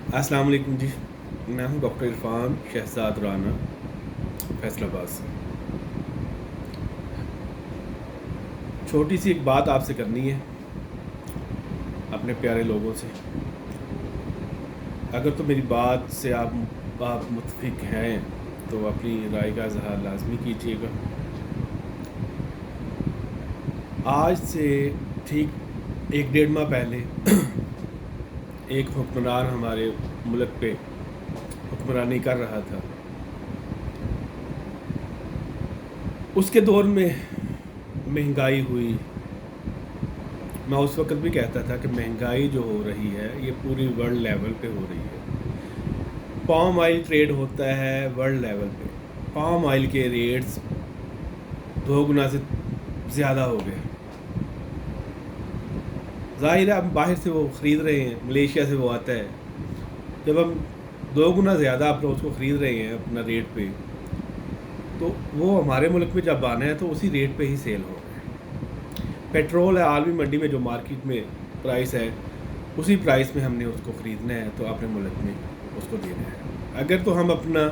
अस्सलाम वालेकुम जी। मैं हूं डॉक्टर इरफान शहजाद राना, फैसलाबाद से। छोटी सी एक बात आपसे करनी है, अपने प्यारे लोगों से। अगर तो मेरी बात से आप मुत्फिक हैं तो अपनी राय का इज़हार लाजमी कीजिएगा। आज से ठीक 1-1.5 माह पहले एक हुक्मरान हमारे मुल्क पे हुक्मरानी कर रहा था। उसके दौर में महंगाई हुई। मैं उस वक्त भी कहता था कि महंगाई जो हो रही है ये पूरी वर्ल्ड लेवल पे हो रही है। पाम ऑयल ट्रेड होता है वर्ल्ड लेवल पे। पाम ऑयल के रेट्स 2 गुना से ज़्यादा हो गए। ज़ाहिर है हम बाहर से वो ख़रीद रहे हैं, मलेशिया से वो आता है। जब हम 2 गुना ज़्यादा अपना उसको ख़रीद रहे हैं अपना रेट पे, तो वो हमारे मुल्क में जब आना है तो उसी रेट पे ही सेल हो। पेट्रोल है आलमी मंडी में जो मार्केट में प्राइस है, उसी प्राइस में हमने उसको ख़रीदना है, तो अपने मुल्क में उसको देना है। अगर तो हम अपना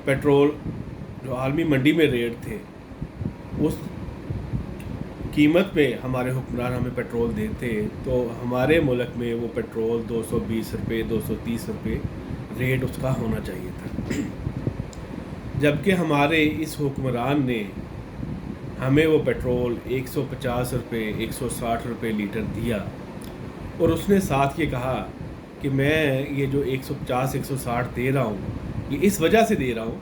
पेट्रोल जो आलमी मंडी में रेट थे उस कीमत पे हमारे हुक्मरान हमें पेट्रोल देते, तो हमारे मुल्क में वो पेट्रोल 220 रुपये 230 रुपये रेट उसका होना चाहिए था। जबकि हमारे इस हुक्मरान ने हमें वो पेट्रोल 150 रुपये 160 रुपये लीटर दिया, और उसने साथ ये कहा कि मैं ये जो 150 160 दे रहा हूँ ये इस वजह से दे रहा हूँ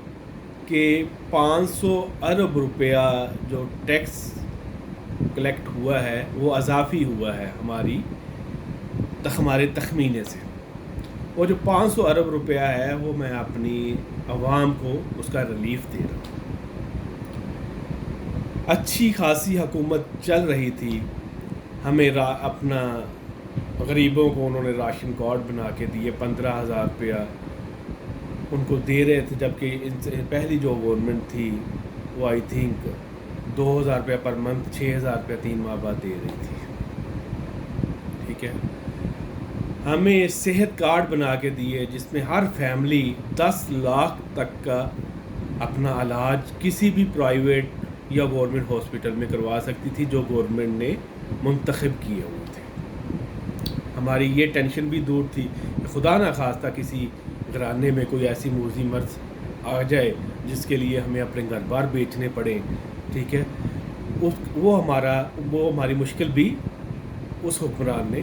कि 500 अरब रुपया जो टैक्स कलेक्ट हुआ है वो अजाफी हुआ है हमारे तखमीने से। वो जो 500 अरब रुपया है वो मैं अपनी आवाम को उसका रिलीफ दे रहा हूँ। अच्छी खासी हुकूमत चल रही थी, हमें अपना गरीबों को उन्होंने राशन कार्ड बना के दिए, 15,000 रुपया उनको दे रहे थे। जबकि इनसे पहली जो गवर्नमेंट थी वो आई थिंक 2,000 रुपया पर मंथ 6,000 रुपया 3 माह बाद दे रही थी। ठीक है, हमें सेहत कार्ड बना के दिए जिसमें हर फैमिली 10 लाख तक का अपना इलाज किसी भी प्राइवेट या गवर्नमेंट हॉस्पिटल में करवा सकती थी जो गवर्नमेंट ने मुंतखब किए हुए थे। हमारी ये टेंशन भी दूर थी कि खुदा ना खास्ता किसी घराने में कोई ऐसी मूजी मर्ज आ जाए जिसके लिए हमें अपने घर बार बेचने पड़े। ठीक है, वो हमारी मुश्किल भी उस हुक्मरान ने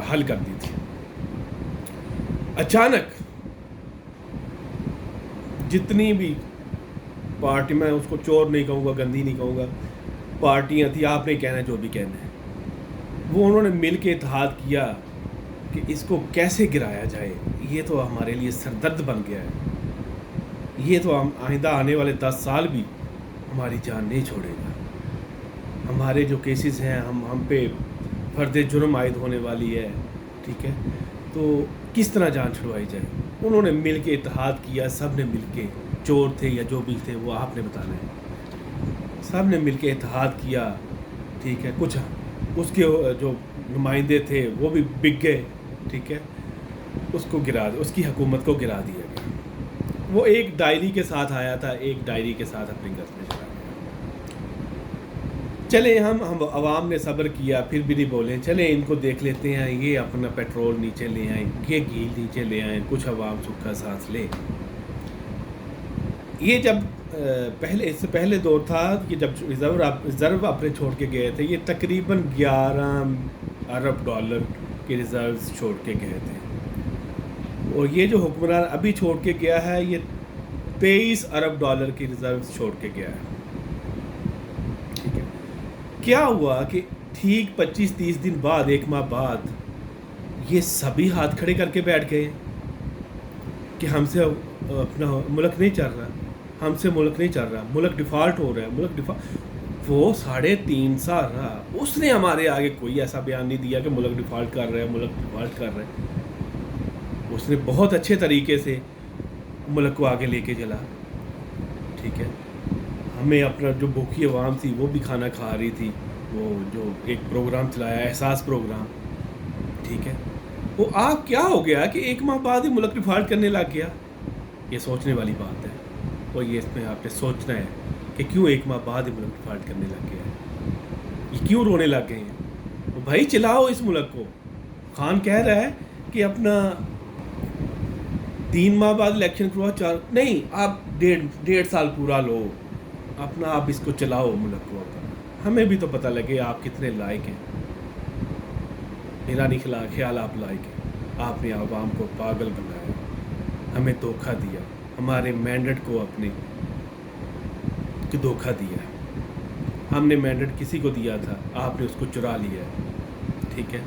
हल कर दी थी। अचानक जितनी भी पार्टी, मैं उसको चोर नहीं कहूँगा, गंदी नहीं कहूँगा, पार्टियाँ थी, आपने कहना है जो भी कहना है, वो उन्होंने मिल के इत्तेहाद किया कि इसको कैसे गिराया जाए। ये तो हमारे लिए सरदर्द बन गया है। ये तो हम आइंदा आने वाले 10 साल भी हमारी जान नहीं छोड़ेगा। हमारे जो केसेस हैं हम पे फर्द जुर्म आयद होने वाली है। ठीक है, तो किस तरह जान छुड़वाई जाए। उन्होंने मिल के इत्तेहाद किया, सब ने मिल के, चोर थे या जो भी थे वो आपने बताना है, सब ने मिल के इत्तेहाद किया। ठीक है, कुछ उसके जो नुमाइंदे थे वो भी बिक गए। ठीक है, उसकी हुकूमत को गिरा दिया गया। वो एक डायरी के साथ आया था, एक डायरी के साथ अपने घर में चला गया। चले हम आवाम ने सब्र किया, फिर भी नहीं बोले, चले इनको देख लेते हैं, ये अपना पेट्रोल नीचे ले आए, ये घी नीचे ले आए, कुछ आवाम सूखा सांस ले। ये जब इससे पहले दौर था कि जब रिज़र्व अपने छोड़ के गए थे, ये तकरीबन 11 अरब डॉलर के रिज़र्व्स छोड़ के गए थे, और ये जो हुक्मरान अभी छोड़ के गया है ये 23 अरब डॉलर की रिज़र्व्स छोड़ के गया है। ठीक है, क्या हुआ कि ठीक 25-30 दिन बाद, 1 माह बाद, ये सभी हाथ खड़े करके बैठ गए कि हमसे अपना मुल्क नहीं चल रहा, हमसे मुल्क नहीं चल रहा, मुल्क डिफ़ॉल्ट हो रहा है, मुल्क डिफ़ॉल्ट। वो 3.5 साल रहा, उसने हमारे आगे कोई ऐसा बयान नहीं दिया कि मुल्क डिफ़ॉल्ट कर रहा है, मुल्क डिफ़ॉल्ट कर रहा है। उसने बहुत अच्छे तरीके से मुल्क को आगे लेके चला। ठीक है, हमें अपना जो भूखी आवाम थी वो भी खाना खा रही थी। वो जो एक प्रोग्राम चलाया, एहसास प्रोग्राम, ठीक है, وہ آپ کیا ہو گیا کہ ایک ماہ بعد ہی ملک ڈیفالٹ کرنے لگ گیا؟ یہ سوچنے والی بات ہے، اور یہ اس میں آپ نے سوچنا ہے کہ کیوں ایک ماہ بعد ہی ملک ڈیفالٹ کرنے لگ گیا ہے، یہ کیوں رونے لگ گئے ہیں؟ وہ بھائی چلاؤ اس ملک کو. خان کہہ رہا ہے کہ اپنا 3 ماہ بعد الیکشن کرواؤ، 4 نہیں، آپ 1.5 سال پورا لو اپنا، آپ اس کو چلاؤ ملک کو اپنا. ہمیں بھی تو پتہ لگے آپ کتنے لائق ہیں. میرا نہیں خیال آپ لائق ہیں. آپ نے عوام کو پاگل بنایا، ہمیں دھوکہ دیا، ہمارے مینڈیٹ کو اپنے دھوکہ دیا. ہم نے مینڈیٹ کسی کو دیا تھا، آپ نے اس کو چرا لیا ہے. ٹھیک ہے.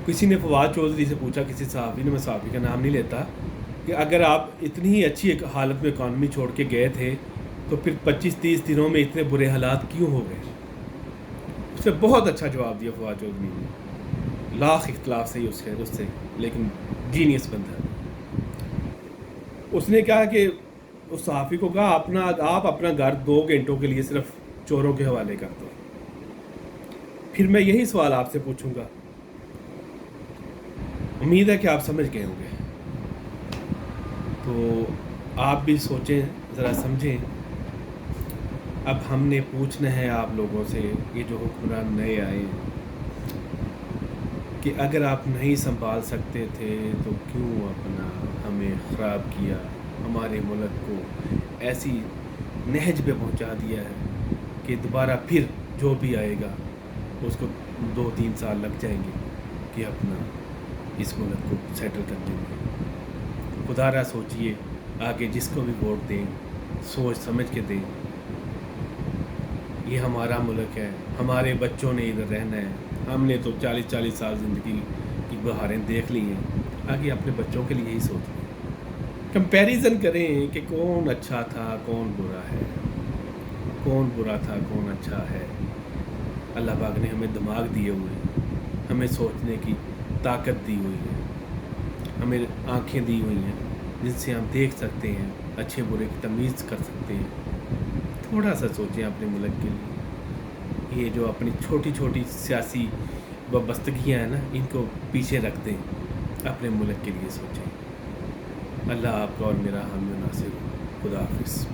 کسی نے فواد چودھری سے پوچھا، کسی صحافی نے، میں صحافی کا نام نہیں لیتا، کہ اگر آپ اتنی ہی اچھی ایک حالت میں اکانومی چھوڑ کے گئے تھے تو پھر 25-30 دنوں میں اتنے برے حالات کیوں ہو گئے؟ اس سے بہت اچھا جواب دیا فواد چودھری نے، لاکھ اختلاف سے ہی اس سے، لیکن جینیس بندہ. اس نے کہا کہ اس صحافی کو کہا آپ اپنا گھر 2 گھنٹوں کے لیے صرف چوروں کے حوالے کر دو. پھر میں یہی سوال آپ سے پوچھوں گا، امید ہے کہ آپ سمجھ گئے ہوں گے، تو آپ بھی سوچیں، ذرا سمجھیں. اب ہم نے پوچھنا ہے آپ لوگوں سے، یہ جو حکمران نئے آئے ہیں، کہ اگر آپ نہیں سنبھال سکتے تھے تو کیوں اپنا ہمیں خراب کیا، ہمارے ملک کو ایسی نہج پہ پہنچا دیا ہے کہ دوبارہ پھر جو بھی آئے گا اس کو 2-3 سال لگ جائیں گے کہ اپنا اس ملک کو سیٹل کرنے میں. خدا را سوچئے، آگے جس کو بھی ووٹ دیں سوچ سمجھ کے دیں. یہ ہمارا ملک ہے، ہمارے بچوں نے ادھر رہنا ہے. ہم نے تو 40 سال زندگی کی بہاریں دیکھ لی ہیں، آگے اپنے بچوں کے لیے ہی سوچیں. کمپیریزن کریں کہ کون اچھا تھا، کون برا ہے، کون برا تھا، کون اچھا ہے. اللہ پاک نے ہمیں دماغ دیے ہوئے ہیں، ہمیں سوچنے کی طاقت دی ہوئی ہے، ہمیں آنکھیں دی ہوئی ہیں جن سے ہم دیکھ سکتے ہیں، اچھے برے کی تمیز کر سکتے ہیں. تھوڑا سا سوچیں اپنے ملک کے لیے. یہ جو اپنی چھوٹی چھوٹی سیاسی وابستگیاں ہیں نا، ان کو پیچھے رکھ دیں، اپنے ملک کے لیے سوچیں. اللہ آپ کا اور میرا حامی و ناصر ہو. خدا حافظ.